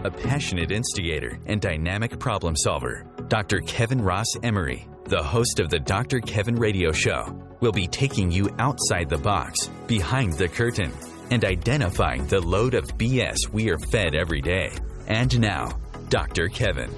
a passionate instigator and dynamic problem solver. Dr. Kevin Ross Emery, the host of the Dr. Kevin Radio Show, will be taking you outside the box, behind the curtain, and identifying the load of BS we are fed every day. And now, Dr. Kevin.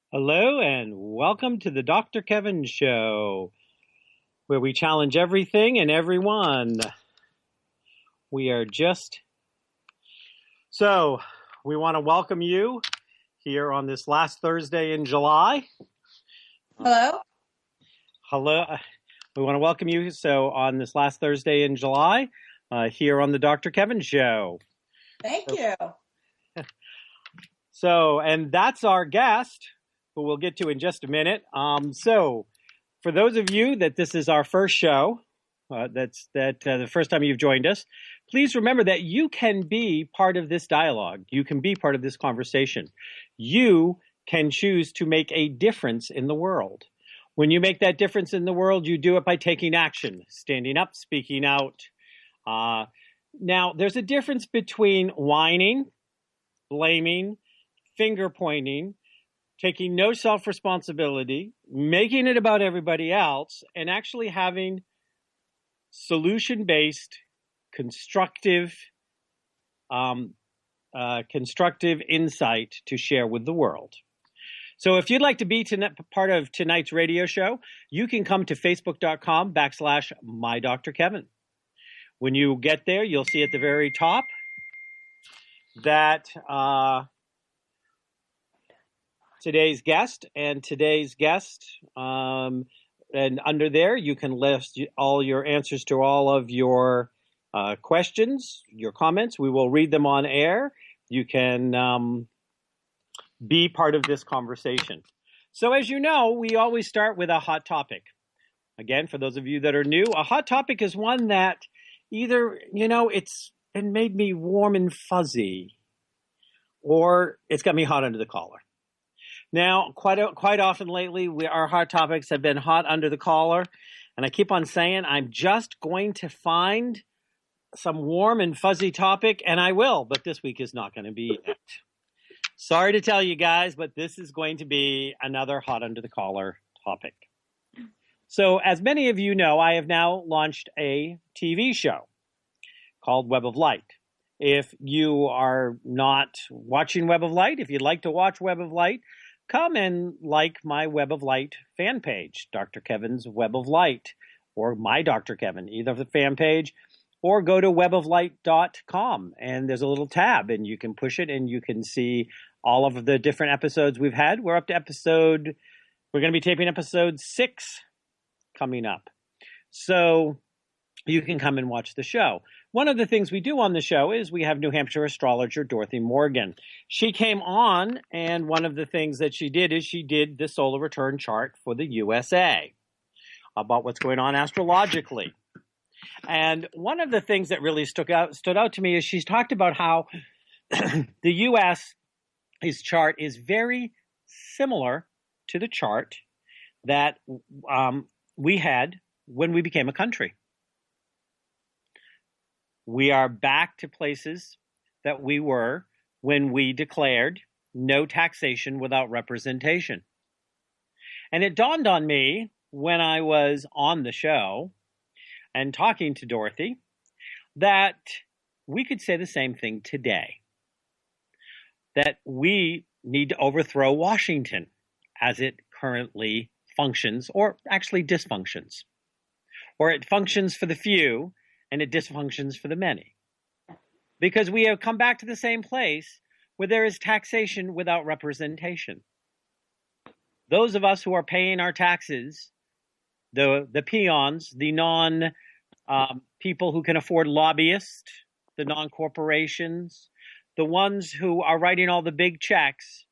Hello and welcome to the Dr. Kevin Show, where we challenge everything and everyone. We want to welcome you here on this last Thursday in July. Hello. Hello. We want to welcome you on this last Thursday in July here on the Dr. Kevin Show. Thank you. And that's our guest, who we'll get to in just a minute. So for those of you that this is our first show, the first time you've joined us, please remember that you can be part of this dialogue. You can be part of this conversation. You can choose to make a difference in the world. When you make that difference in the world, you do it by taking action, standing up, speaking out. Now, there's a difference between whining, blaming, finger pointing, taking no self-responsibility, making it about everybody else, and actually having solution-based, constructive insight to share with the world. So if you'd like to be part of tonight's radio show, you can come to facebook.com/MyDrKevin. When you get there, you'll see at the very top that today's guest, and under there you can list all your answers to all of your questions, your comments. We will read them on air. You can be part of this conversation. So as you know, we always start with a hot topic. Again, for those of you that are new, a hot topic is one that either, it made me warm and fuzzy, or it's got me hot under the collar. Now, quite often lately, our hot topics have been hot under the collar, and I keep on saying I'm just going to find some warm and fuzzy topic, and I will, but this week is not going to be it. Sorry to tell you guys, but this is going to be another hot under the collar topic. So, as many of you know, I have now launched a TV show called Web of Light. If you are not watching Web of Light, if you'd like to watch Web of Light, come and like my Web of Light fan page, Dr. Kevin's Web of Light, or my Dr. Kevin, either the fan page, or go to weboflight.com, and there's a little tab, and you can push it, and you can see all of the different episodes we've had. We're going to be taping episode 6 coming up. So you can come and watch the show. One of the things we do on the show is we have New Hampshire astrologer Dorothy Morgan. She came on, and one of the things that she did is she did the solar return chart for the USA about what's going on astrologically. And one of the things that really stood out to me is she's talked about how the US's chart is very similar to the chart that we had when we became a country. We are back to places that we were when we declared no taxation without representation. And it dawned on me when I was on the show and talking to Dorothy that we could say the same thing today. That we need to overthrow Washington as it currently functions, or actually dysfunctions. Or it functions for the few and it dysfunctions for the many. Because we have come back to the same place where there is taxation without representation. those of us who are paying our taxes, the peons, the non people who can afford lobbyists, the non-corporations, the ones who are writing all the big checks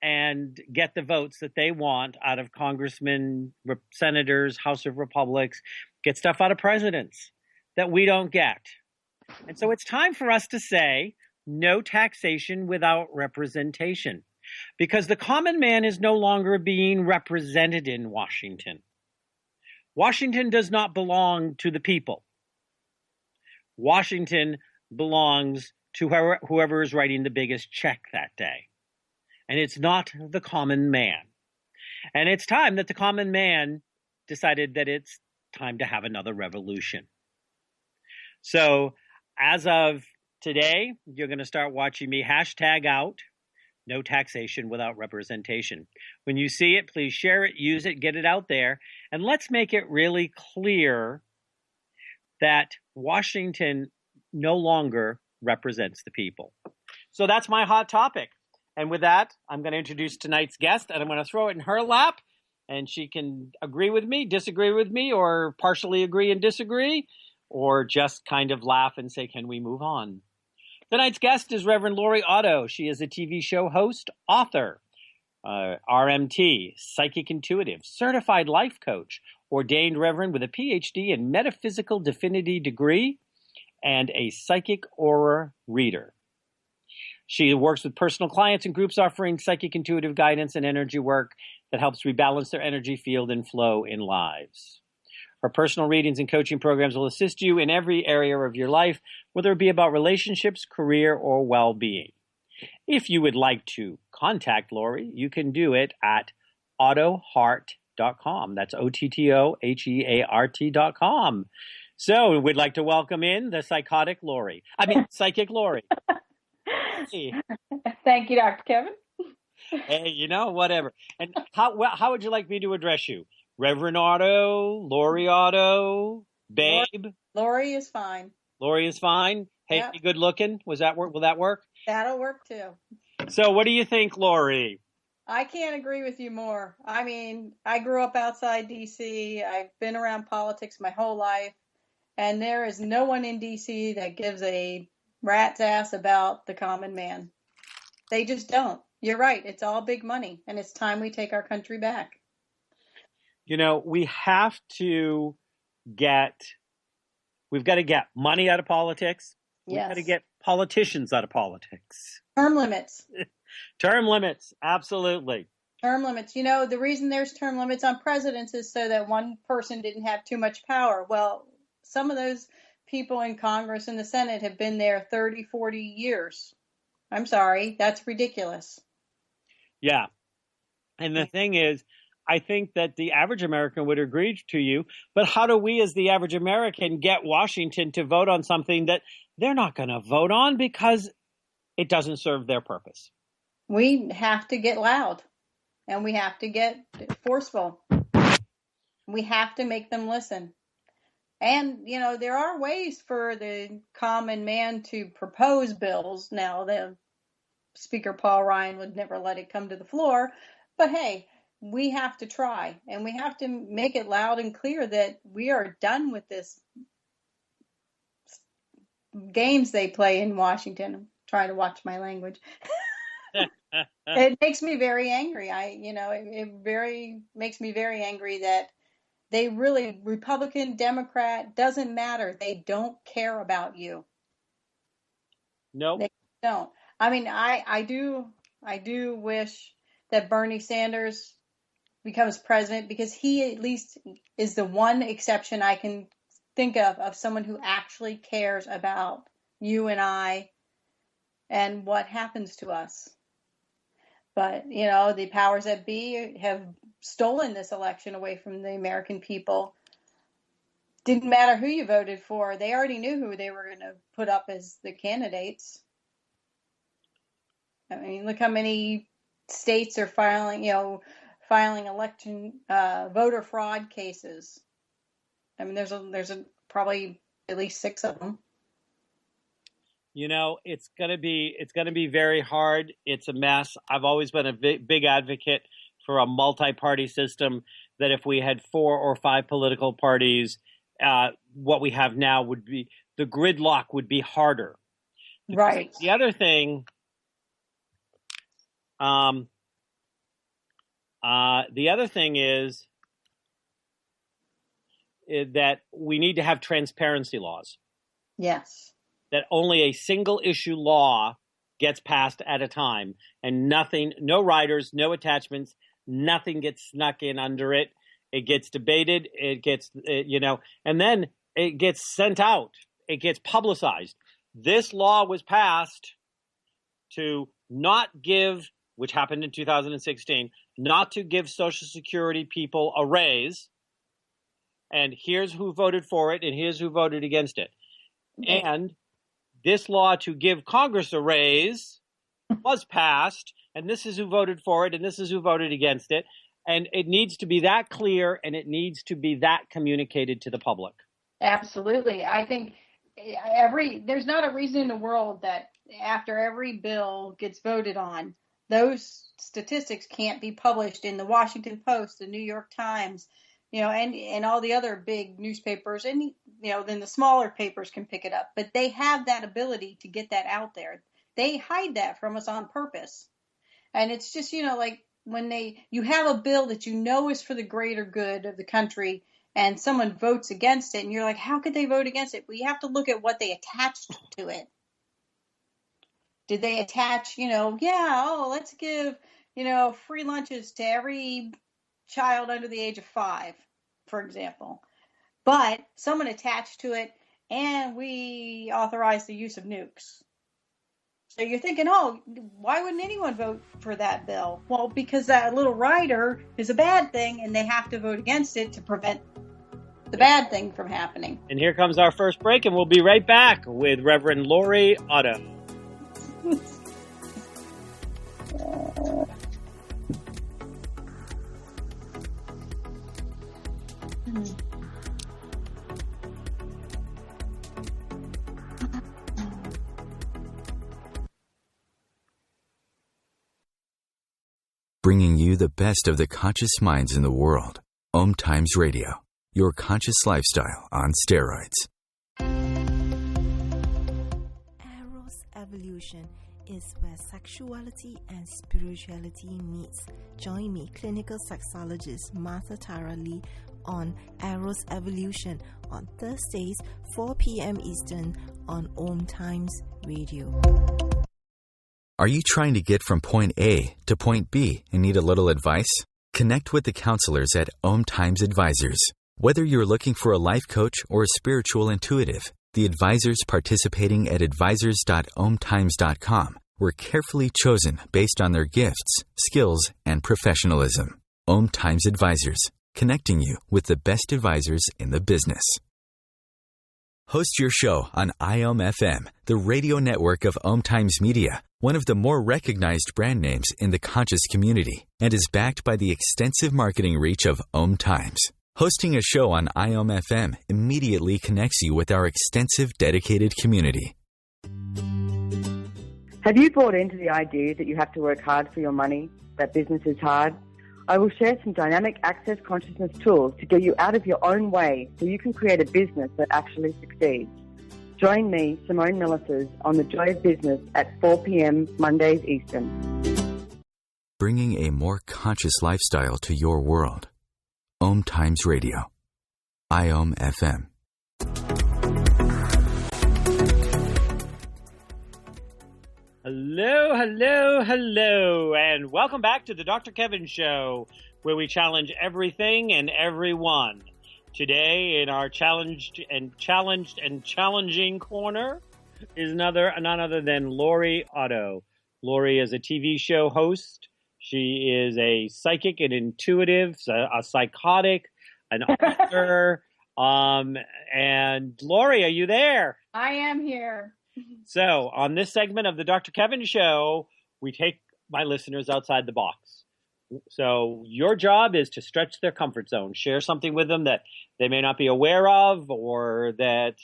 and get the votes that they want out of congressmen, senators, House of Republics, get stuff out of presidents that we don't get. And so it's time for us to say no taxation without representation, because the common man is no longer being represented in Washington. Washington does not belong to the people. Washington belongs to whoever is writing the biggest check that day. And it's not the common man. And it's time that the common man decided that it's time to have another revolution. So as of today, you're going to start watching me hashtag out no taxation without representation. When you see it, please share it, use it, get it out there. And let's make it really clear that Washington no longer represents the people. So that's my hot topic. And with that, I'm going to introduce tonight's guest, and I'm going to throw it in her lap, and she can agree with me, disagree with me, or partially agree and disagree, or just kind of laugh and say, can we move on? Tonight's guest is Reverend Lori Otto. She is a TV show host, author, RMT, psychic intuitive, certified life coach, ordained reverend with a PhD in Metaphysical Divinity degree, and a psychic aura reader. She works with personal clients and groups offering psychic intuitive guidance and energy work that helps rebalance their energy field and flow in lives. Her personal readings and coaching programs will assist you in every area of your life, whether it be about relationships, career, or well-being. If you would like to contact Lori, you can do it at ottoheart.com. That's OTTOHEART.com. So we'd like to welcome in the psychic Lori. Hey. Thank you, Dr. Kevin. Hey, whatever. And how would you like me to address you? Reverend Otto, Lori Otto, babe? Lori is fine. Lori is fine? Hey, Yep. good looking? Will that work? That'll work too. So what do you think, Lori? I can't agree with you more. I mean, I grew up outside D.C. I've been around politics my whole life, and there is no one in D.C. that gives a rat's ass about the common man. They just don't. You're right. It's all big money, and it's time we take our country back. We have to we've got to get money out of politics. We've got to get politicians out of politics. Term limits. Term limits. Absolutely. Term limits. The reason there's term limits on presidents is so that one person didn't have too much power. Well, some of those people in Congress and the Senate have been there 30, 40 years. I'm sorry. That's ridiculous. Yeah. And the thing is, I think that the average American would agree to you, but how do we as the average American get Washington to vote on something that they're not going to vote on because it doesn't serve their purpose? We have to get loud, and we have to get forceful. We have to make them listen. And, there are ways for the common man to propose bills. Now, the Speaker Paul Ryan would never let it come to the floor, but hey, we have to try, and we have to make it loud and clear that we are done with this games they play in Washington. I'm trying to watch my language. It makes me very angry. It makes me very angry that they really, Republican, Democrat, doesn't matter. They don't care about you. No, they don't. I mean, I do wish that Bernie Sanders becomes president, because he at least is the one exception I can think of someone who actually cares about you and I and what happens to us. But, the powers that be have stolen this election away from the American people. Didn't matter who you voted for. They already knew who they were going to put up as the candidates. I mean, look how many states are filing election voter fraud cases. I mean, there's probably at least 6 of them. It's going to be very hard. It's a mess. I've always been a big advocate for a multi-party system, that if we had 4 or 5 political parties, what we have now would be, the gridlock would be harder. Right. The other thing, is that we need to have transparency laws. Yes. That only a single issue law gets passed at a time, and nothing, no riders, no attachments, nothing gets snuck in under it. It gets debated, it gets, and then it gets sent out. It gets publicized. This law was passed to not give, which happened in 2016, not to give Social Security people a raise. And here's who voted for it, and here's who voted against it. And this law to give Congress a raise was passed, and this is who voted for it, and this is who voted against it. And it needs to be that clear, and it needs to be that communicated to the public. Absolutely. I think there's not a reason in the world that after every bill gets voted on, those statistics can't be published in the Washington Post, the New York Times, and all the other big newspapers, and then the smaller papers can pick it up. But they have that ability to get that out there. They hide that from us on purpose. And it's just, like when you have a bill that is for the greater good of the country, and someone votes against it, and you're like, how could they vote against it? Well, you have to look at what they attached to it. Did they attach, let's give, free lunches to every child under the age of 5, for example. But someone attached to it, and we authorize the use of nukes. So you're thinking, why wouldn't anyone vote for that bill? Well, because that little rider is a bad thing, and they have to vote against it to prevent the bad thing from happening. And here comes our first break, and we'll be right back with Reverend Lori Otto. Bringing you the best of the conscious minds in the world. OMTimes Radio, your conscious lifestyle on steroids. Eros Evolution is where sexuality and spirituality meets. Join me, clinical sexologist Martha Tara Lee, on Eros Evolution on Thursdays, 4 p.m. Eastern on OMTimes Radio. Are you trying to get from point A to point B and need a little advice? Connect with the counselors at OMTimes Advisors. Whether you're looking for a life coach or a spiritual intuitive, the advisors participating at advisors.omtimes.com were carefully chosen based on their gifts, skills, and professionalism. OMTimes Advisors, connecting you with the best advisors in the business. Host your show on IOM-FM, the radio network of OMTimes Media, one of the more recognized brand names in the conscious community, and is backed by the extensive marketing reach of OMTimes. Hosting a show on IOM-FM immediately connects you with our extensive dedicated community. Have you bought into the idea that you have to work hard for your money, that business is hard? I will share some dynamic access consciousness tools to get you out of your own way so you can create a business that actually succeeds. Join me, Simone Millisers, on The Joy of Business at 4 p.m. Mondays Eastern. Bringing a more conscious lifestyle to your world. OMTimes Radio. IOM-FM. Hello, hello, hello, and welcome back to the Dr. Kevin Show, where we challenge everything and everyone. Today, in our challenged and challenging corner, is none other than Lori Otto. Lori is a TV show host. She is a psychic and intuitive, a psychotic, an author. And Lori, are you there? I am here. So, on this segment of the Dr. Kevin Show, we take my listeners outside the box. So, your job is to stretch their comfort zone, share something with them that they may not be aware of, or that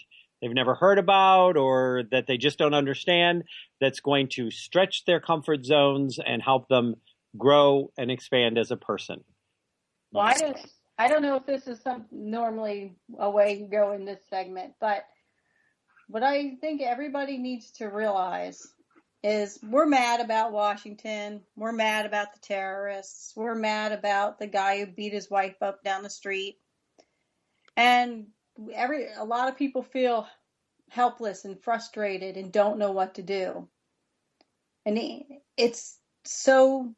they've never heard about, or that they just don't understand, that's going to stretch their comfort zones and help them grow and expand as a person. Well, I don't know if this is normally a way to go in this segment, but what I think everybody needs to realize is we're mad about Washington. We're mad about the terrorists. We're mad about the guy who beat his wife up down the street. And a lot of people feel helpless and frustrated and don't know what to do. And it's so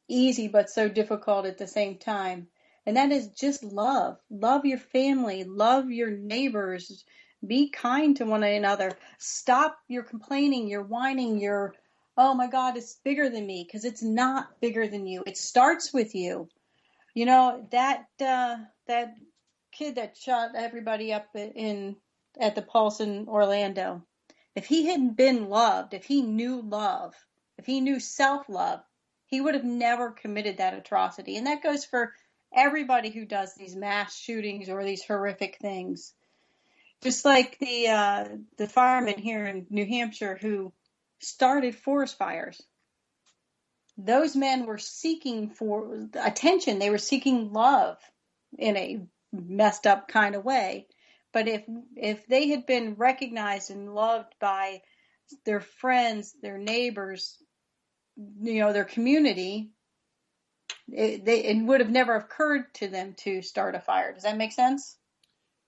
easy but so difficult at the same time. And that is just love. Love your family. Love your neighbors. Be kind to one another. Stop your complaining, your whining, your, oh my God, it's bigger than me, because it's not bigger than you. It starts with you. You know, that kid that shot everybody up at the Pulse in Orlando, if he hadn't been loved, if he knew love, if he knew self-love, he would have never committed that atrocity. And that goes for everybody who does these mass shootings or these horrific things. Just like the firemen here in New Hampshire who started forest fires. Those men were seeking for attention. They were seeking love in a messed up kind of way. But if they had been recognized and loved by their friends, their neighbors, their community, it would have never occurred to them to start a fire. Does that make sense?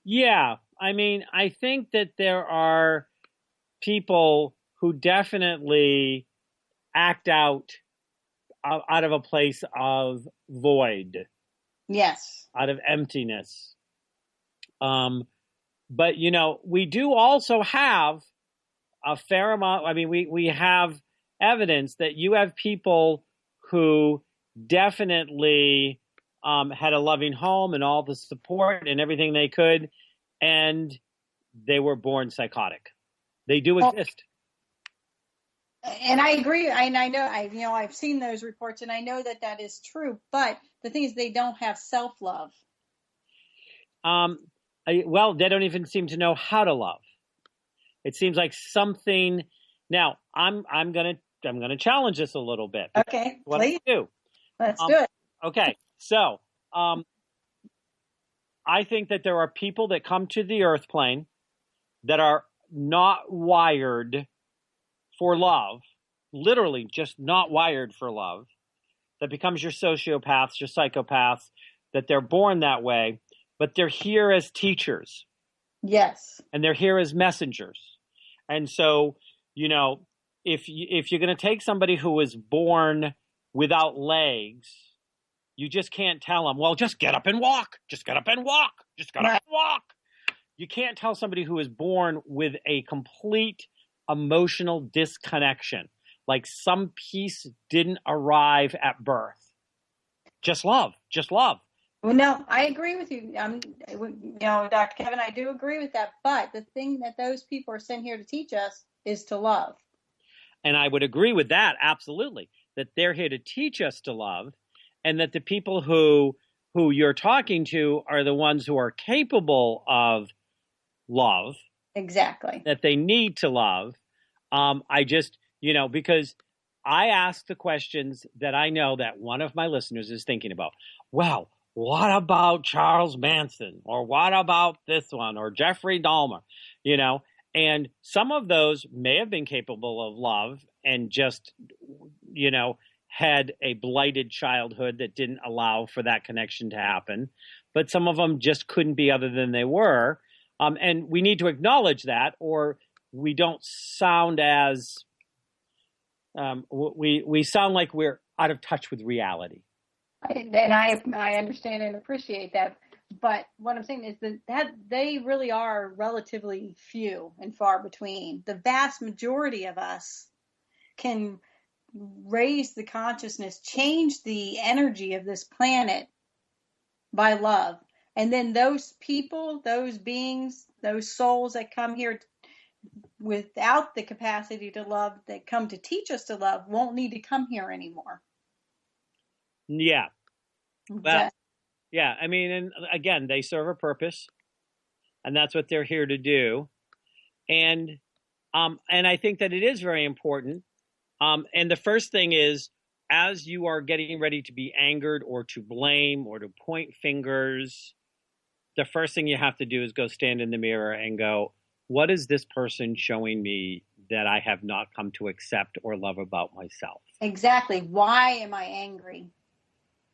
Yeah. I mean, I think that there are people who definitely act out of a place of void. Yes. Out of emptiness. But, we do also have a fair amount. I mean, we have evidence that you have people who definitely had a loving home and all the support and everything they could, and they were born psychotic. They do exist. And I agree. And I know, I've seen those reports, and I know that is true. But the thing is, they don't have self-love. Well, they don't even seem to know how to love. It seems like something. Now, I'm gonna challenge this a little bit. Okay, please do. Let's do it. Okay, so I think that there are people that come to the earth plane that are not wired for love, literally just not wired for love, that becomes your sociopaths, your psychopaths, that they're born that way, but they're here as teachers. Yes. And they're here as messengers. And so, if you're going to take somebody who was born without legs, you just can't tell them, well, just get up and walk. Just get up and walk. Just get up and walk. You can't tell somebody who is born with a complete emotional disconnection, like some piece didn't arrive at birth. Just love. Just love. Well, no, I agree with you. Dr. Kevin, I do agree with that. But the thing that those people are sent here to teach us is to love. And I would agree with that, absolutely, that they're here to teach us to love, and that the people who you're talking to are the ones who are capable of love. Exactly. That they need to love. I just, because I ask the questions that I know that one of my listeners is thinking about. Well, what about Charles Manson? Or what about this one? Or Jeffrey Dahmer? And some of those may have been capable of love and just, had a blighted childhood that didn't allow for that connection to happen. But some of them just couldn't be other than they were. And we need to acknowledge that, or we don't sound as, we sound like we're out of touch with reality. And I understand and appreciate that. But what I'm saying is that they really are relatively few and far between. The vast majority of us can raise the consciousness, change the energy of this planet by love. And then those people, those beings, those souls that come here without the capacity to love, that come to teach us to love, won't need to come here anymore. Yeah. Well, yeah. I mean, and again, they serve a purpose, and that's what they're here to do. And I think that it is very important. And the first thing is, as you are getting ready to be angered or to blame or to point fingers, the first thing you have to do is go stand in the mirror and go, what is this person showing me that I have not come to accept or love about myself? Exactly. Why am I angry?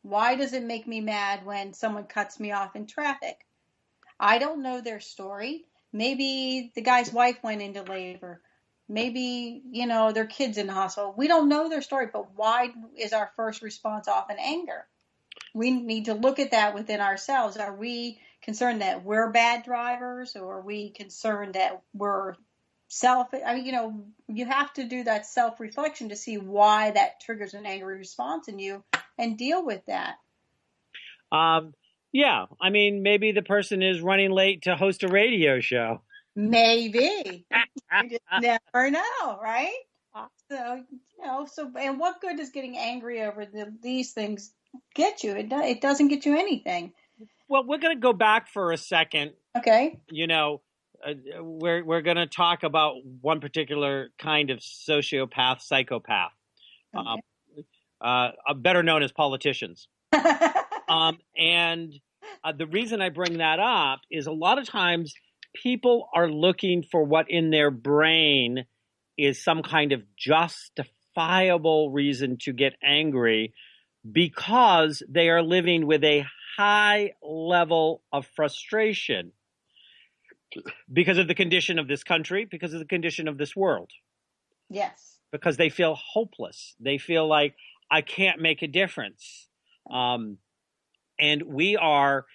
Why does it make me mad when someone cuts me off in traffic? I don't know their story. Maybe the guy's wife went into labor. Maybe, their kid's in the hospital. We don't know their story, but why is our first response often anger? We need to look at that within ourselves. Are we concerned that we're bad drivers, or are we concerned that we're you have to do that self-reflection to see why that triggers an angry response in you and deal with that. Yeah, I mean, maybe the person is running late to host a radio show. Maybe. You just never know, right? So, and what good does getting angry over these things get you? It doesn't get you anything. Well, we're going to go back for a second. Okay. We're going to talk about one particular kind of sociopath, psychopath, Okay. better known as politicians. And the reason I bring that up is a lot of times people are looking for what in their brain is some kind of justifiable reason to get angry because they are living with a high level of frustration because of the condition of this country, because of the condition of this world. Yes. Because they feel hopeless. They feel like, I can't make a difference. And we are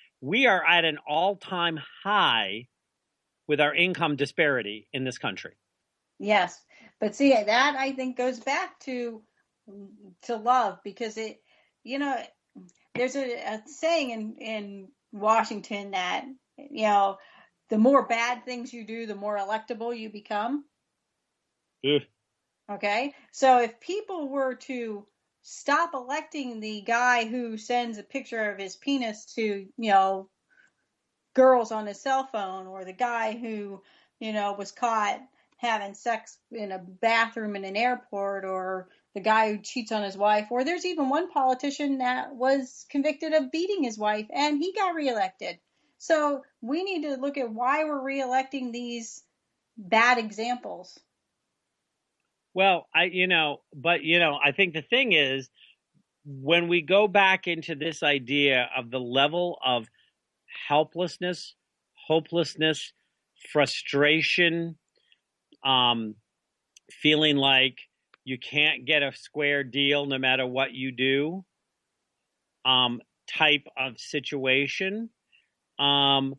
at an all-time high with our income disparity in this country. Yes. But see, that I think goes back to love, because there's a saying in Washington that, the more bad things you do, the more electable you become. Ugh. Okay. So if people were to stop electing the guy who sends a picture of his penis to, girls on his cell phone, or the guy who, was caught having sex in a bathroom in an airport, or the guy who cheats on his wife, or there's even one politician that was convicted of beating his wife and he got reelected. So we need to look at why we're reelecting these bad examples. Well, I think the thing is, when we go back into this idea of the level of helplessness, hopelessness, frustration, feeling like you can't get a square deal no matter what you do, type of situation. And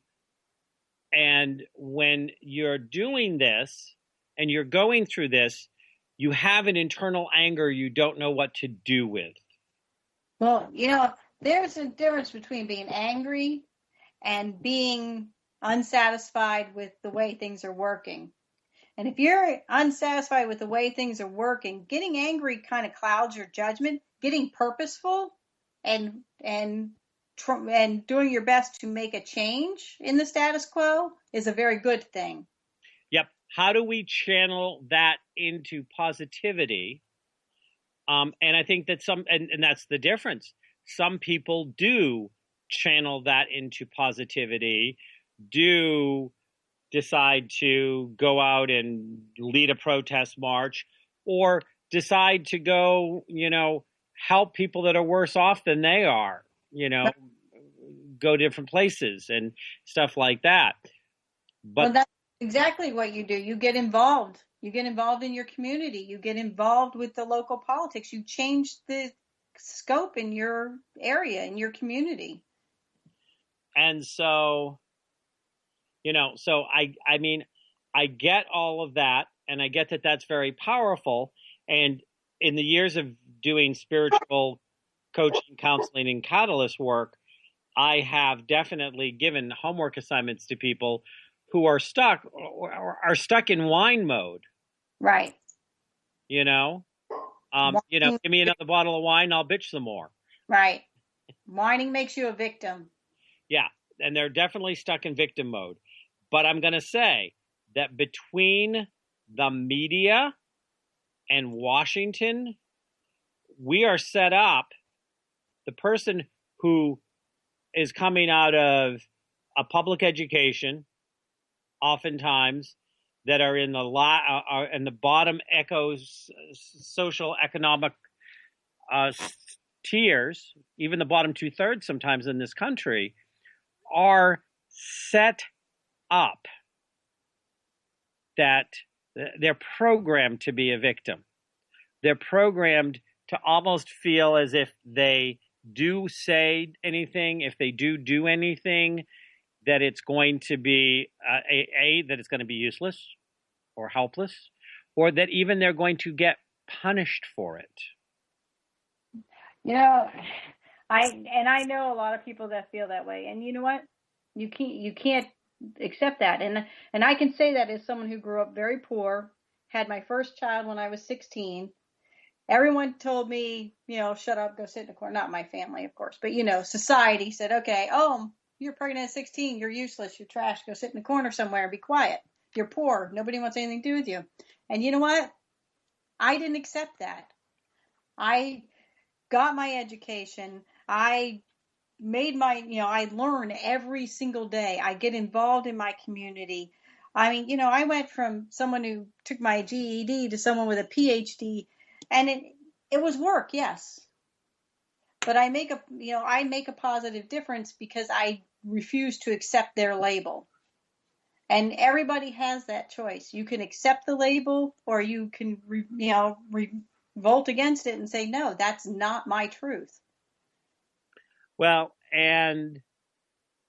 when you're doing this and you're going through this, you have an internal anger you don't know what to do with. Well, there's a difference between being angry and being unsatisfied with the way things are working. And if you're unsatisfied with the way things are working, getting angry kind of clouds your judgment. Getting purposeful and doing your best to make a change in the status quo is a very good thing. Yep. How do we channel that into positivity? And I think that and that's the difference. Some people do channel that into positivity, do decide to go out and lead a protest march, or decide to go, help people that are worse off than they are, go different places and stuff like that. But that's exactly what you do. You get involved. You get involved in your community. You get involved with the local politics. You change the scope in your area, in your community. And so, I mean, I get all of that, and I get that that's very powerful. And in the years of doing spiritual coaching, counseling, and catalyst work, I have definitely given homework assignments to people who are stuck in whine mode. Right. Give me another bottle of wine, I'll bitch some more. Right. Whining makes you a victim. Yeah, and they're definitely stuck in victim mode. But I'm going to say that between the media and Washington, we are set up, the person who is coming out of a public education, oftentimes, that are in the bottom social economic tiers, even the bottom 2/3 sometimes in this country, are set up that they're programmed to be a victim. They're programmed to almost feel as if they do say anything, if they do anything, that it's going to be that it's going to be useless or helpless, or that even they're going to get punished for it. You know, I know a lot of people that feel that way, and you know what? You can't accept that, and I can say that as someone who grew up very poor, had my first child when I was 16. Everyone told me, shut up, go sit in the corner. Not my family, of course, but society said, okay, oh, you're pregnant at 16, you're useless, you're trash, go sit in the corner somewhere and be quiet. You're poor, nobody wants anything to do with you. And you know what? I didn't accept that. I got my education. I made I learn every single day. I get involved in my community. I mean, I went from someone who took my GED to someone with a PhD, and it was work, yes. But I make a positive difference because I refuse to accept their label. And everybody has that choice. You can accept the label, or you can revolt against it and say, no, that's not my truth. Well, and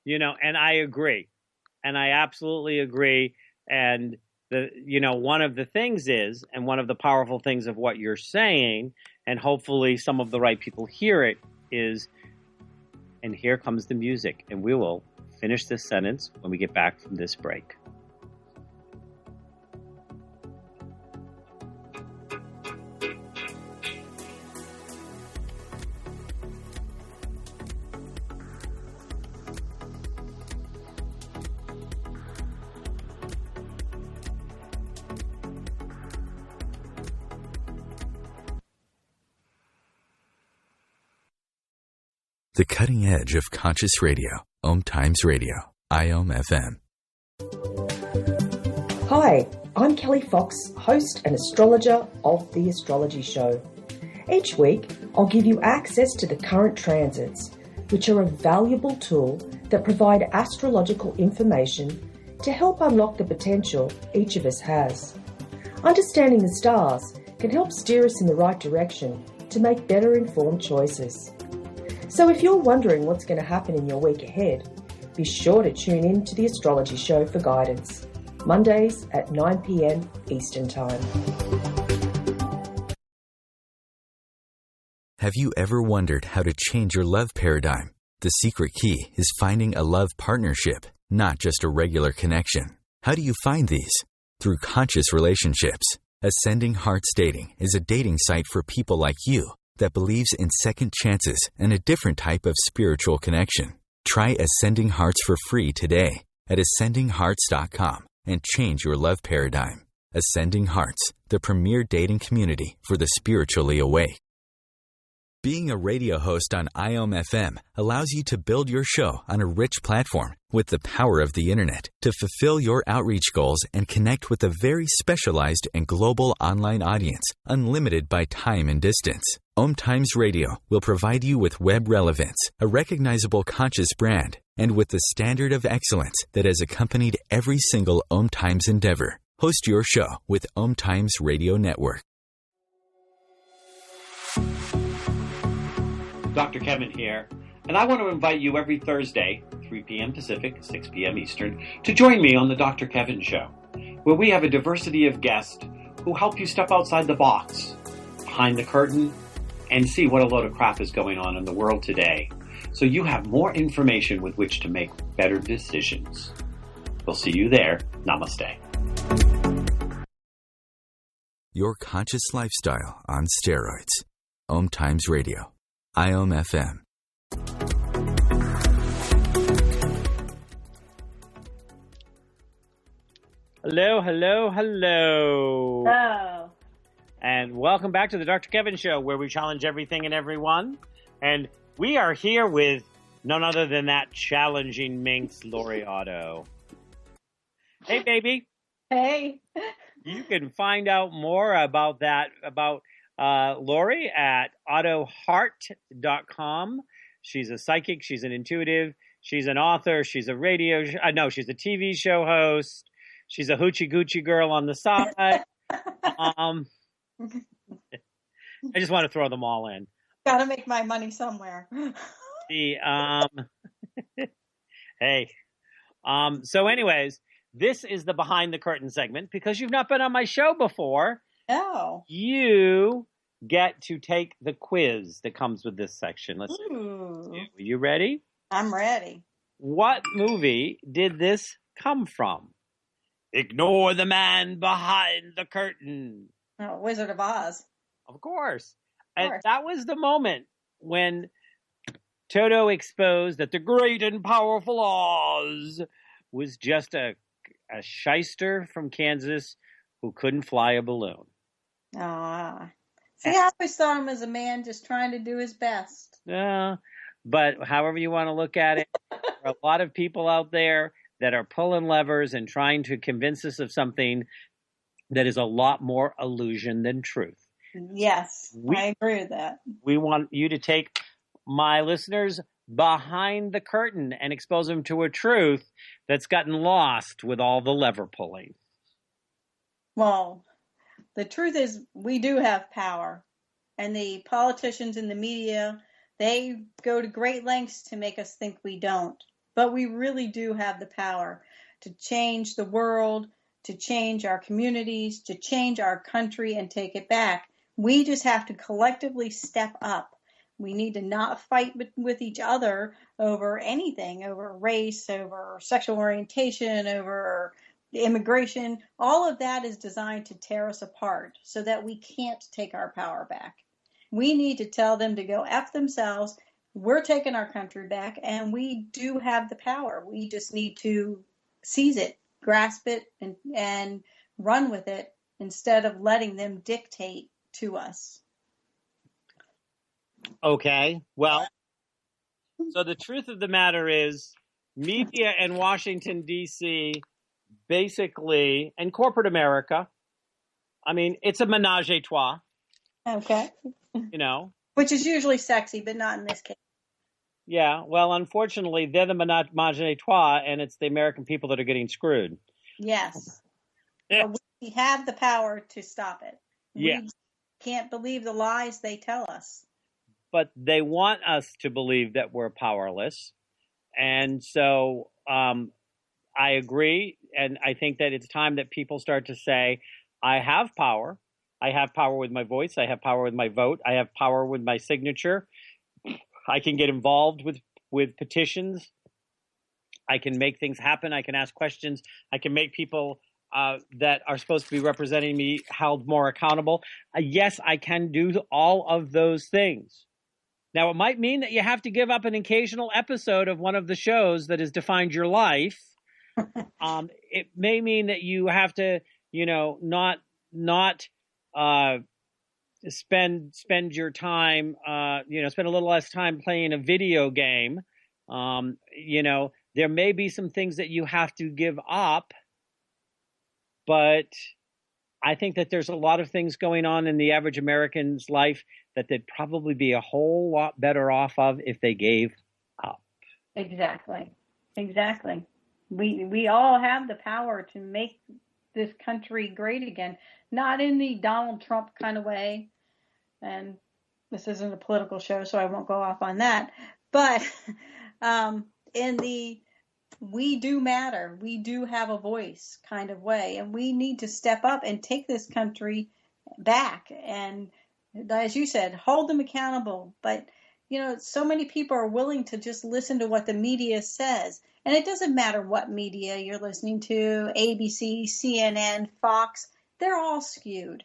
I agree. And I absolutely agree. And one of the things is, and one of the powerful things of what you're saying, and hopefully some of the right people hear it, is, and here comes the music, and we will finish this sentence when we get back from this break. The cutting edge of conscious radio. OMTimes Radio. IOM-FM. Hi, I'm Kelly Fox, host and astrologer of The Astrology Show. Each week, I'll give you access to the current transits, which are a valuable tool that provide astrological information to help unlock the potential each of us has. Understanding the stars can help steer us in the right direction to make better informed choices. So if you're wondering what's going to happen in your week ahead, be sure to tune in to The Astrology Show for guidance, Mondays at 9 p.m. Eastern Time. Have you ever wondered how to change your love paradigm? The secret key is finding a love partnership, not just a regular connection. How do you find these? Through conscious relationships. Ascending Hearts Dating is a dating site for people like you that believes in second chances and a different type of spiritual connection. Try Ascending Hearts for free today at ascendinghearts.com and change your love paradigm. Ascending Hearts, the premier dating community for the spiritually awake. Being a radio host on IOM-FM allows you to build your show on a rich platform with the power of the internet to fulfill your outreach goals and connect with a very specialized and global online audience, unlimited by time and distance. OMTimes Radio will provide you with web relevance, a recognizable conscious brand, and with the standard of excellence that has accompanied every single OMTimes endeavor. Host your show with OMTimes Radio Network. Dr. Kevin here, and I want to invite you every Thursday, 3 p.m. Pacific, 6 p.m. Eastern, to join me on the Dr. Kevin Show, where we have a diversity of guests who help you step outside the box, behind the curtain, and see what a load of crap is going on in the world today, so you have more information with which to make better decisions. We'll see you there. Namaste. Your conscious lifestyle on steroids. OMTimes Radio. IOM-FM. Hello, hello, hello. Oh. And welcome back to the Dr. Kevin Show, where we challenge everything and everyone. And we are here with none other than that challenging minx, Lori Otto. Hey, baby. Hey. You can find out more about Lori at ottoheart.com. She's a psychic. She's an intuitive. She's an author. She's a she's a TV show host. She's a hoochie goochie girl on the side. I just want to throw them all in. Got to make my money somewhere. Hey. So anyways, this is the Behind the Curtain segment. Because you've not been on my show before, No. you get to take the quiz that comes with this section. Let's see. Ooh. Are you ready? I'm ready. What movie did this come from? Ignore the man behind the curtain. Oh, Wizard of Oz. Of course. Of And course. that was the moment when Toto exposed that the great and powerful Oz was just a shyster from Kansas who couldn't fly a balloon. Ah. See, I always thought him as a man just trying to do his best. But however you want to look at it, there are a lot of people out there that are pulling levers and trying to convince us of something that is a lot more illusion than truth. Yes, I agree with that. We want you to take my listeners behind the curtain and expose them to a truth that's gotten lost with all the lever pulling. Well, the truth is we do have power. And the politicians and the media, they go to great lengths to make us think we don't. But we really do have the power to change the world, to change our communities, to change our country and take it back. We just have to collectively step up. We need to not fight with each other over anything, over race, over sexual orientation, over immigration. All of that is designed to tear us apart so that we can't take our power back. We need to tell them to go F themselves. We're taking our country back, and we do have the power. We just need to seize it, grasp it, and run with it instead of letting them dictate to us. Okay, well, so the truth of the matter is media in Washington, D.C., basically, and corporate America, I mean, it's a menage a trois. Okay. You know. Which is usually sexy, but not in this case. Yeah, well, unfortunately, they're the menage a trois, and it's the American people that are getting screwed. Yes. But we have the power to stop it. Yeah. We can't believe the lies they tell us. But they want us to believe that we're powerless. And so I agree, and I think that it's time that people start to say, I have power. I have power with my voice. I have power with my vote. I have power with my signature. I can get involved with petitions. I can make things happen. I can ask questions. I can make people that are supposed to be representing me held more accountable. Yes, I can do all of those things. Now, it might mean that you have to give up an occasional episode of one of the shows that has defined your life. It may mean that you have to, not spend your time, spend a little less time playing a video game. There may be some things that you have to give up, but I think that there's a lot of things going on in the average American's life that they'd probably be a whole lot better off of if they gave up. Exactly. We all have the power to make this country great again, not in the Donald Trump kind of way. And this isn't a political show, so I won't go off on that. But in the we do matter, we do have a voice kind of way, and we need to step up and take this country back. And as you said, hold them accountable. But, so many people are willing to just listen to what the media says. And it doesn't matter what media you're listening to, ABC, CNN, Fox, they're all skewed.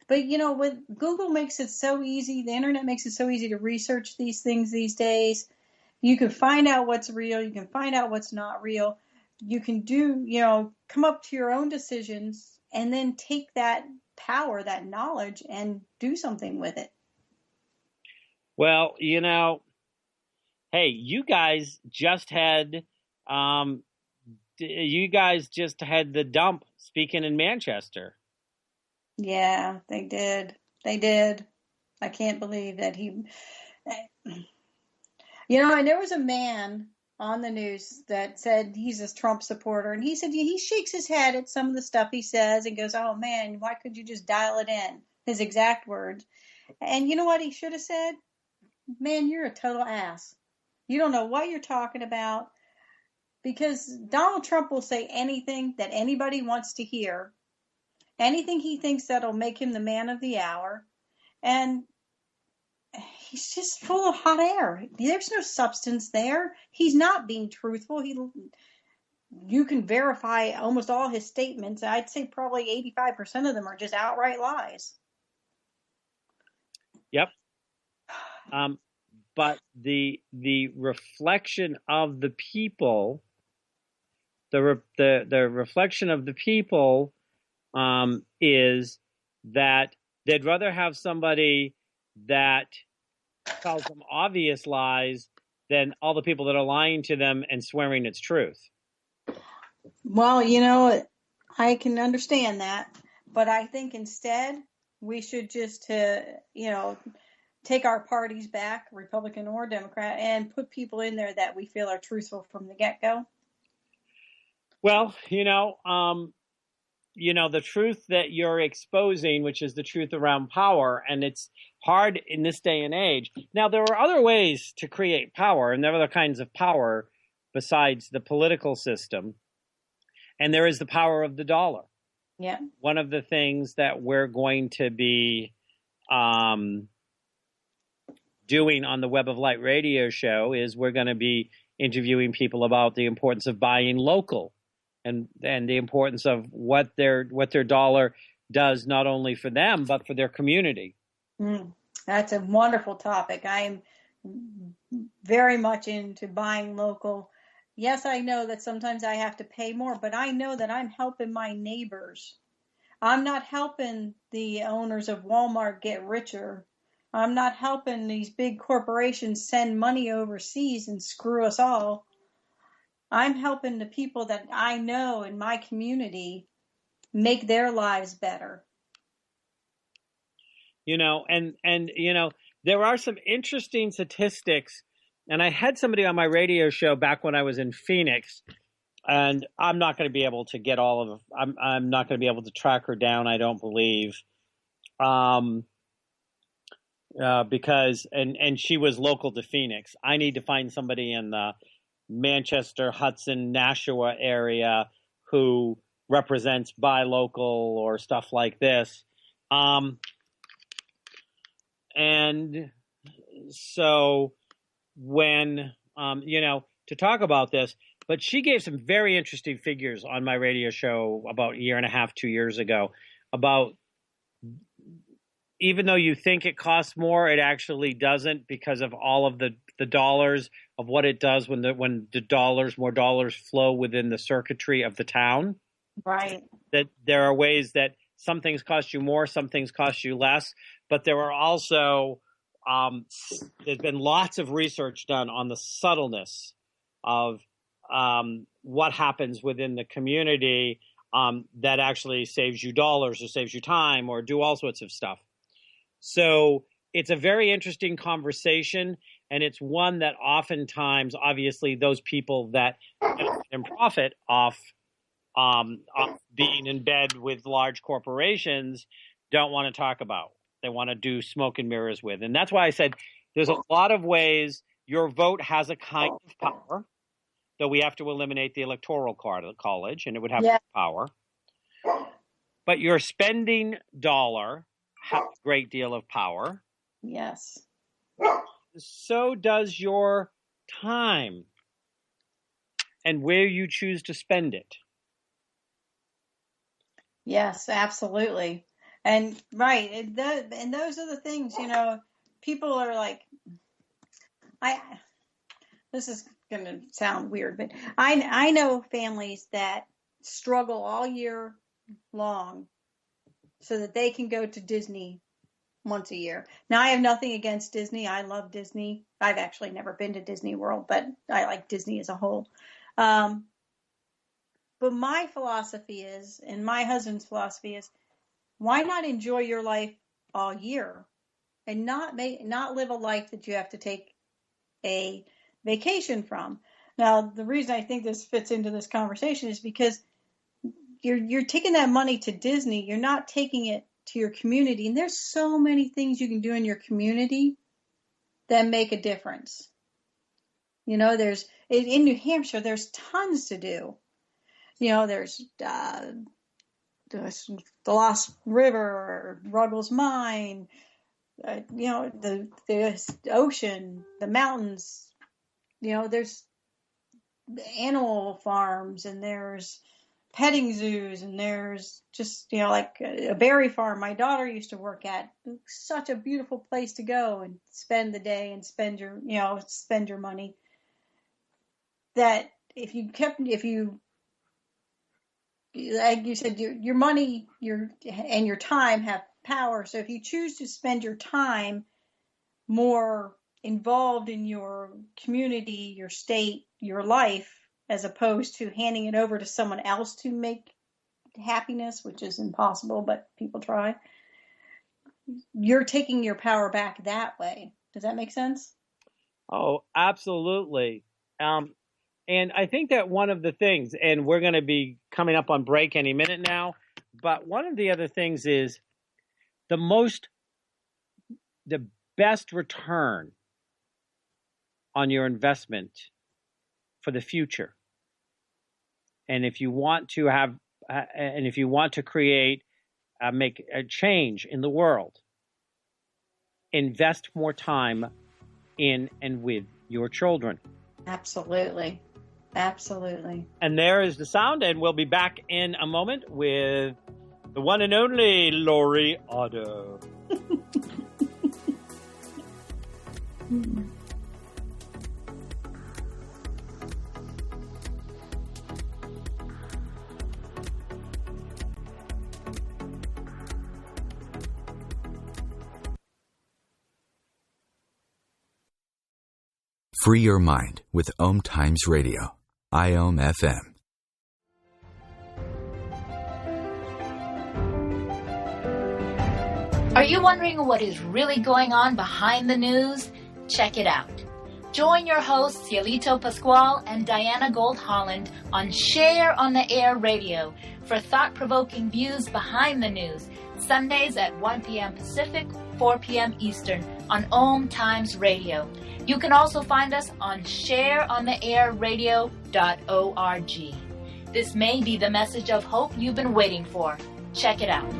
But, with Google makes it so easy, the internet makes it so easy to research these things these days. You can find out what's real. You can find out what's not real. You can come up to your own decisions and then take that power, that knowledge, and do something with it. Well, hey, you guys just had the dump speaking in Manchester. Yeah, they did. They did. I can't believe that he. And there was a man on the news that said he's a Trump supporter, and he said he shakes his head at some of the stuff he says and goes, "Oh man, why could you just dial it in?" His exact words. And you know what he should have said? "Man, you're a total ass. You don't know what you're talking about." Because Donald Trump will say anything that anybody wants to hear, anything he thinks that'll make him the man of the hour, and he's just full of hot air. There's no substance there. He's not being truthful. You can verify almost all his statements. I'd say probably 85% of them are just outright lies. Yep. But the reflection of the people, the reflection of the people is that they'd rather have somebody that tells them obvious lies than all the people that are lying to them and swearing it's truth. Well, I can understand that, but I think instead we should just, take our parties back, Republican or Democrat, and put people in there that we feel are truthful from the get-go. Well, the truth that you're exposing, which is the truth around power, and it's hard in this day and age. Now, there are other ways to create power, and there are other kinds of power besides the political system, and there is the power of the dollar. Yeah. One of the things that we're going to be doing on the Web of Light radio show is we're going to be interviewing people about the importance of buying local. And the importance of what their dollar does, not only for them, but for their community. That's a wonderful topic. I'm very much into buying local. Yes, I know that sometimes I have to pay more, but I know that I'm helping my neighbors. I'm not helping the owners of Walmart get richer. I'm not helping these big corporations send money overseas and screw us all. I'm helping the people that I know in my community make their lives better. There are some interesting statistics, and I had somebody on my radio show back when I was in Phoenix, and I'm not going to be able to get I'm not going to be able to track her down, I don't believe, because she was local to Phoenix. I need to find somebody in the Manchester, Hudson, Nashua area who represents buy local or stuff like this. And so when, to talk about this, but she gave some very interesting figures on my radio show about a year and a half, 2 years ago, about even though you think it costs more, it actually doesn't, because of all of the dollars of what it does when more dollars flow within the circuitry of the town. Right. That there are ways that some things cost you more, some things cost you less, but there are also there's been lots of research done on the subtleness of what happens within the community that actually saves you dollars or saves you time or do all sorts of stuff. So it's a very interesting conversation, and it's one that oftentimes, obviously, those people that can profit off being in bed with large corporations don't want to talk about. They want to do smoke and mirrors with. And that's why I said there's a lot of ways your vote has a kind of power, though we have to eliminate the electoral college, and it would have power. But your spending dollar has a great deal of power. Yes. So does your time and where you choose to spend it. Yes, absolutely. And right. And those are the things, people are like, this is going to sound weird, but I know families that struggle all year long so that they can go to Disney once a year. Now, I have nothing against Disney. I love Disney. I've actually never been to Disney World, but I like Disney as a whole. But my philosophy is, and my husband's philosophy is, why not enjoy your life all year and not live a life that you have to take a vacation from? Now, the reason I think this fits into this conversation is because you're taking that money to Disney. You're not taking it to your community. And there's so many things you can do in your community that make a difference. You know, there's in New Hampshire, there's tons to do. You know, there's the Lost River, Ruggles Mine, you know, the ocean, the mountains. You know, there's animal farms, and there's petting zoos, and there's just, you know, like a berry farm my daughter used to work at. Such a beautiful place to go and spend the day and spend your money. That if you like you said, your money, and your time have power. So if you choose to spend your time more involved in your community, your state, your life, as opposed to handing it over to someone else to make happiness, which is impossible, but people try, you're taking your power back that way. Does that make sense? Oh, absolutely. And I think that one of the things, and we're going to be coming up on break any minute now, but one of the other things is the best return on your investment for the future. And if you want to create, make a change in the world, invest more time in and with your children. Absolutely. Absolutely. And there is the sound, and we'll be back in a moment with the one and only Lori Otto. Free your mind with OMTimes Radio, IOM FM. Are you wondering what is really going on behind the news? Check it out. Join your hosts Cielito Pascual and Diana Gold Holland on Share on the Air Radio for thought-provoking views behind the news, Sundays at 1 p.m. Pacific, 4 p.m. Eastern on OMTimes Radio. You can also find us on shareontheairradio.org. This may be the message of hope you've been waiting for. Check it out.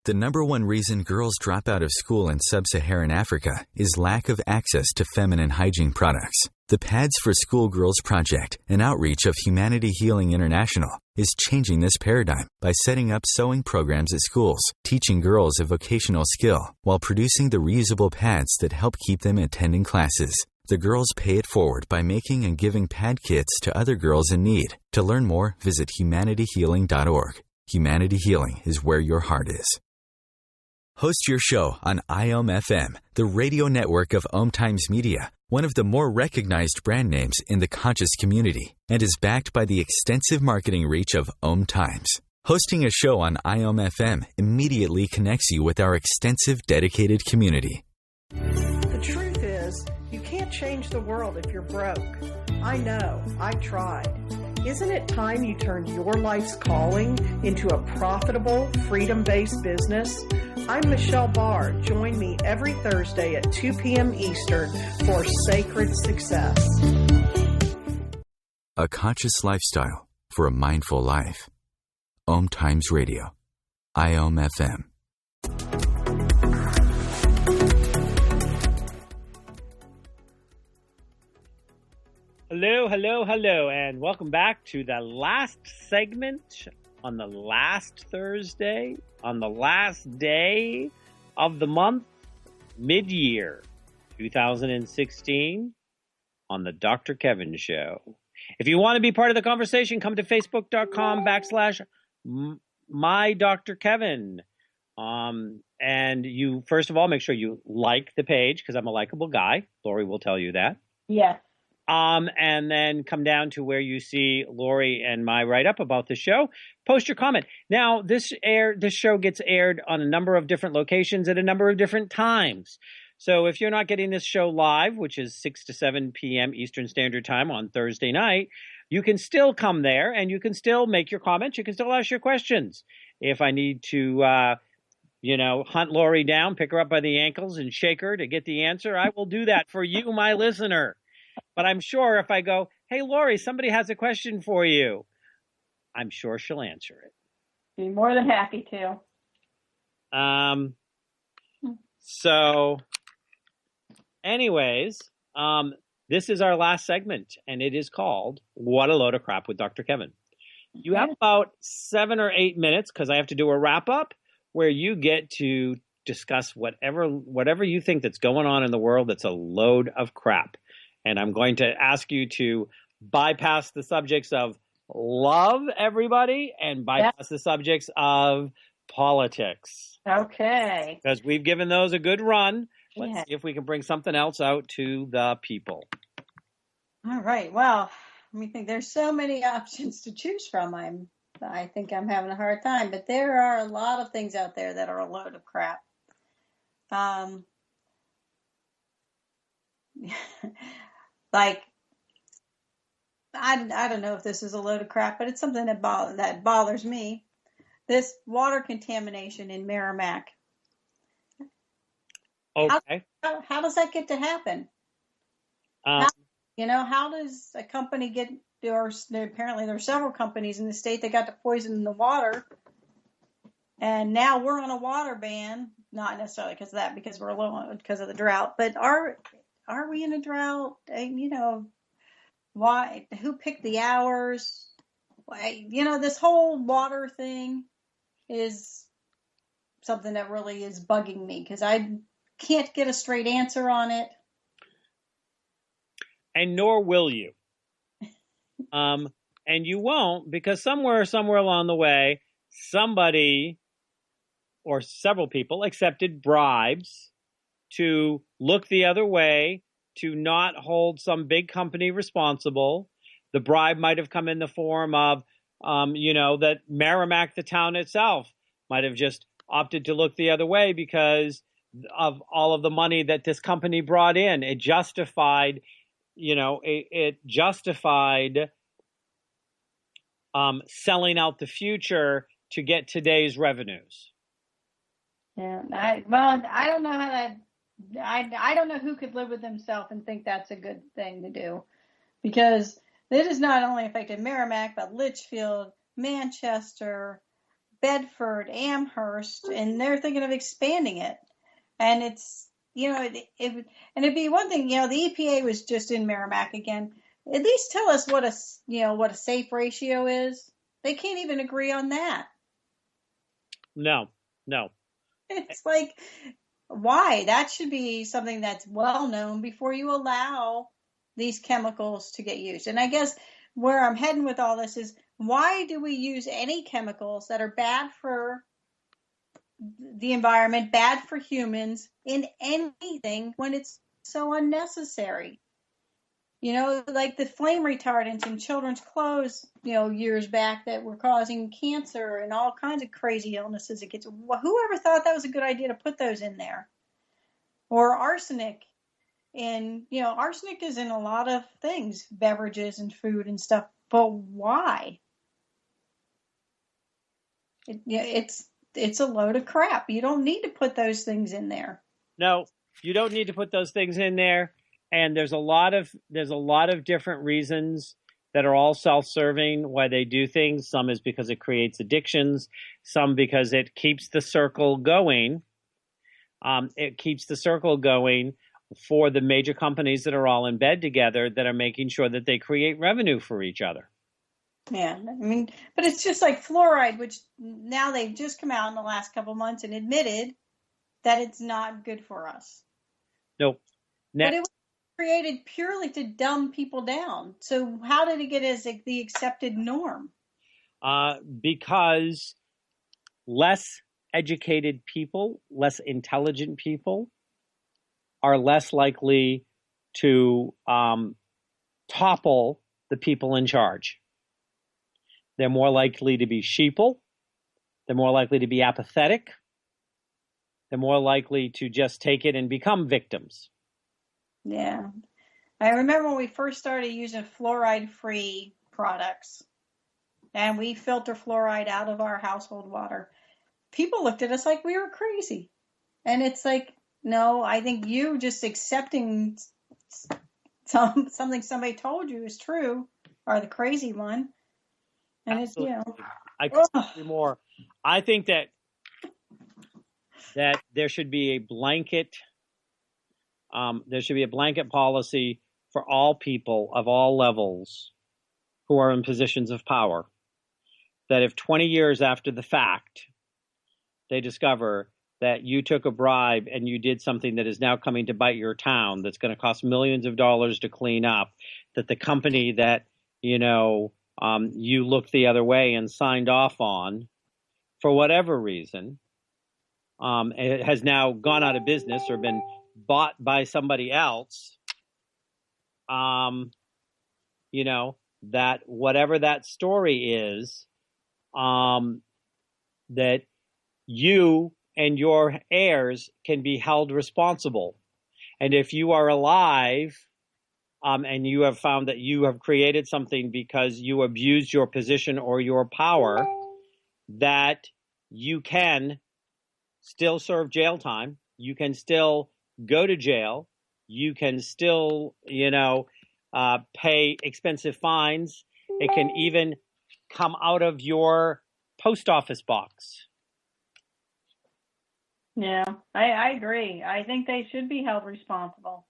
The number one reason girls drop out of school in sub-Saharan Africa is lack of access to feminine hygiene products. The Pads for Schoolgirls Project, an outreach of Humanity Healing International, is changing this paradigm by setting up sewing programs at schools, teaching girls a vocational skill, while producing the reusable pads that help keep them attending classes. The girls pay it forward by making and giving pad kits to other girls in need. To learn more, visit humanityhealing.org. Humanity Healing is where your heart is. Host your show on IOM FM, the radio network of OMTimes Media, one of the more recognized brand names in the conscious community, and is backed by the extensive marketing reach of OMTimes. Hosting a show on IOM FM immediately connects you with our extensive dedicated community. The truth is, you can't change the world if you're broke. I know, I tried. Isn't it time you turned your life's calling into a profitable, freedom-based business? I'm Michelle Barr. Join me every Thursday at 2 p.m. Eastern for Sacred Success. A conscious lifestyle for a mindful life. OMTimes Radio, IOM FM. Hello, hello, hello, and welcome back to the last segment on the last Thursday, on the last day of the month, mid-year 2016, on the Dr. Kevin Show. If you want to be part of the conversation, come to facebook.com/MyDrKevin. And you, first of all, make sure you like the page because I'm a likable guy. Lori will tell you that. Yes. And then come down to where you see Lori and my write-up about the show. Post your comment. Now, this show gets aired on a number of different locations at a number of different times. So if you're not getting this show live, which is 6 to 7 p.m. Eastern Standard Time on Thursday night, you can still come there and you can still make your comments. You can still ask your questions. If I need to, hunt Lori down, pick her up by the ankles and shake her to get the answer, I will do that for you, my listener. But I'm sure if I go, hey, Lori, somebody has a question for you, I'm sure she'll answer it. Be more than happy to. So, anyways, this is our last segment, and it is called What a Load of Crap with Dr. Kevin. You have about 7 or 8 minutes, because I have to do a wrap-up, where you get to discuss whatever you think that's going on in the world that's a load of crap. And I'm going to ask you to bypass the subjects of love, everybody, and bypass the subjects of politics. Okay. Because we've given those a good run. Let's see if we can bring something else out to the people. All right. Well, let me think. There's so many options to choose from. I think I'm having a hard time. But there are a lot of things out there that are a load of crap. Like, I don't know if this is a load of crap, but it's something that bothers me. This water contamination in Merrimack. Okay. How does that get to happen? How does a company get, apparently there are several companies in the state that got to poison the water, and now we're on a water ban, not necessarily because of that, because we're low because of the drought, but are we in a drought? Why? Who picked the hours? This whole water thing is something that really is bugging me because I can't get a straight answer on it. And nor will you. And you won't, because somewhere along the way, somebody or several people accepted bribes to look the other way, to not hold some big company responsible. The bribe might have come in the form of, that Merrimack, the town itself, might have just opted to look the other way because of all of the money that this company brought in. It justified, selling out the future to get today's revenues. Yeah, I don't know how that. I don't know who could live with himself and think that's a good thing to do, because it has not only affected Merrimack, but Litchfield, Manchester, Bedford, Amherst, and they're thinking of expanding it. And it's, it'd be one thing, the EPA was just in Merrimack again. At least tell us what a safe ratio is. They can't even agree on that. No. It's like, why? That should be something that's well known before you allow these chemicals to get used. And I guess where I'm heading with all this is, why do we use any chemicals that are bad for the environment, bad for humans, in anything when it's so unnecessary? Like the flame retardants in children's clothes, years back that were causing cancer and all kinds of crazy illnesses. Whoever thought that was a good idea to put those in there? Or arsenic. And, arsenic is in a lot of things, beverages and food and stuff. But why? It's a load of crap. You don't need to put those things in there. No, you don't need to put those things in there. And there's a lot of different reasons that are all self-serving why they do things. Some is because it creates addictions. Some because it keeps the circle going. It keeps the circle going for the major companies that are all in bed together that are making sure that they create revenue for each other. Yeah, but it's just like fluoride, which now they've just come out in the last couple months and admitted that it's not good for us. Nope. But it was created purely to dumb people down. So how did it get as the accepted norm? Because less educated people, less intelligent people are less likely to topple the people in charge. They're more likely to be sheeple. They're more likely to be apathetic. They're more likely to just take it and become victims. Yeah. I remember when we first started using fluoride-free products, and we filter fluoride out of our household water. People looked at us like we were crazy. And it's like, no, I think you just accepting something somebody told you is true are the crazy one. And Absolutely. it's, I couldn't agree more. I think that there should be a blanket policy for all people of all levels who are in positions of power, that if 20 years after the fact they discover that you took a bribe and you did something that is now coming to bite your town, that's going to cost millions of dollars to clean up, that the company that, you looked the other way and signed off on, for whatever reason, it has now gone out of business or been bought by somebody else, that whatever that story is, that you and your heirs can be held responsible. And if you are alive, and you have found that you have created something because you abused your position or your power, that you can still serve jail time. You can still go to jail. You can still, pay expensive fines. It can even come out of your post office box. Yeah, I agree. I think they should be held responsible.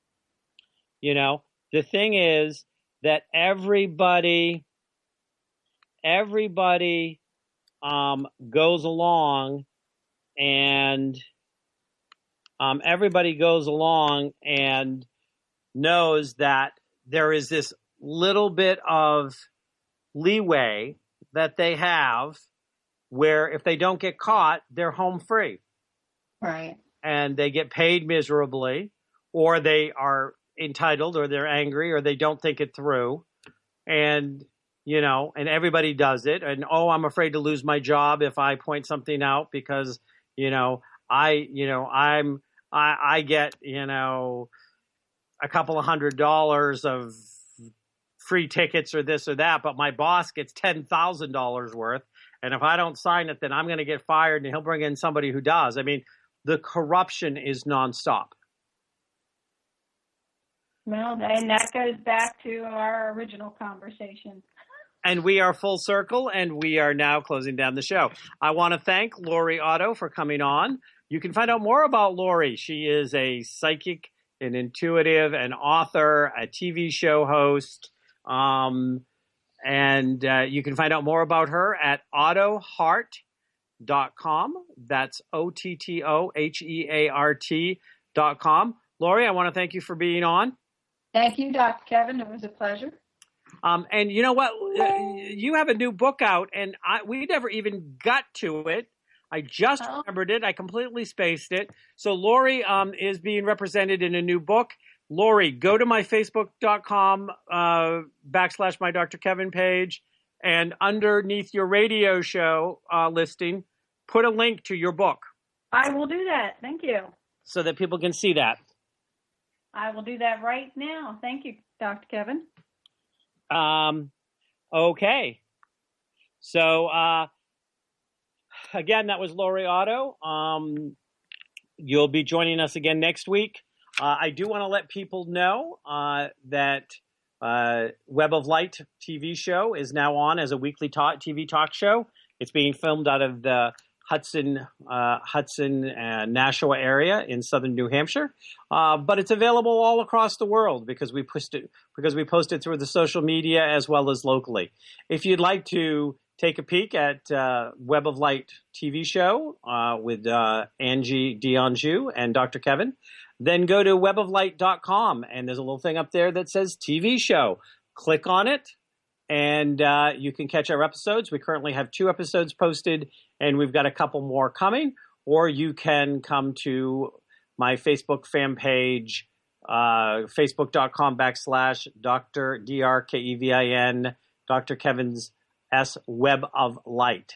The thing is that everybody goes along and knows that there is this little bit of leeway that they have where if they don't get caught, they're home free. Right. And they get paid miserably, or they are entitled, or they're angry, or they don't think it through. And, and everybody does it. And, I'm afraid to lose my job if I point something out because, I get, a couple of $100 of free tickets or this or that, but my boss gets $10,000 worth. And if I don't sign it, then I'm going to get fired and he'll bring in somebody who does. I mean, the corruption is nonstop. Well, and that goes back to our original conversation. And we are full circle, and we are now closing down the show. I want to thank Lori Otto for coming on. You can find out more about Lori. She is a psychic, an intuitive, an author, a TV show host. And you can find out more about her at ottoheart.com. That's OTTOHEART.com. Lori, I want to thank you for being on. Thank you, Dr. Kevin. It was a pleasure. And you know what? You have a new book out, and we never even got to it. I just remembered it. I completely spaced it. So Lori is being represented in a new book. Lori, go to my Facebook.com / my Dr. Kevin page, and underneath your radio show listing, put a link to your book. I will do that. Thank you. So that people can see that. I will do that right now. Thank you, Dr. Kevin. Okay. So, again, that was Lori Otto. You'll be joining us again next week. I do want to let people know that Web of Light TV show is now on as a weekly TV talk show. It's being filmed out of the Hudson, Nashua area in southern New Hampshire, but it's available all across the world because we posted through the social media as well as locally. If you'd like to take a peek at Web of Light TV show with Angie Dionju and Dr. Kevin, then go to weboflight.com, and there's a little thing up there that says TV show. Click on it, and you can catch our episodes. We currently have 2 episodes posted, and we've got a couple more coming. Or you can come to my Facebook fan page, facebook.com/Dr. DRKEVIN, Dr. Kevin's S Web of Light.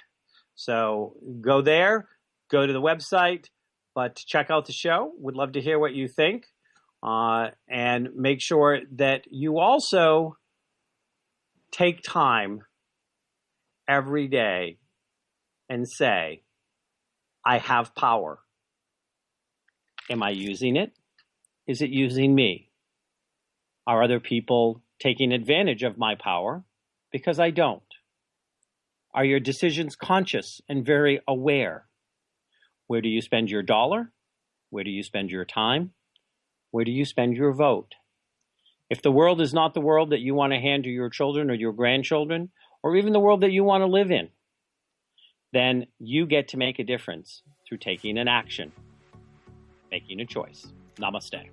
So go there, go to the website, but check out the show. Would love to hear what you think. And make sure that you also take time every day and say, I have power. Am I using it? Is it using me? Are other people taking advantage of my power because I don't? Are your decisions conscious and very aware? Where do you spend your dollar? Where do you spend your time? Where do you spend your vote? If the world is not the world that you want to hand to your children or your grandchildren, or even the world that you want to live in, then you get to make a difference through taking an action, making a choice. Namaste.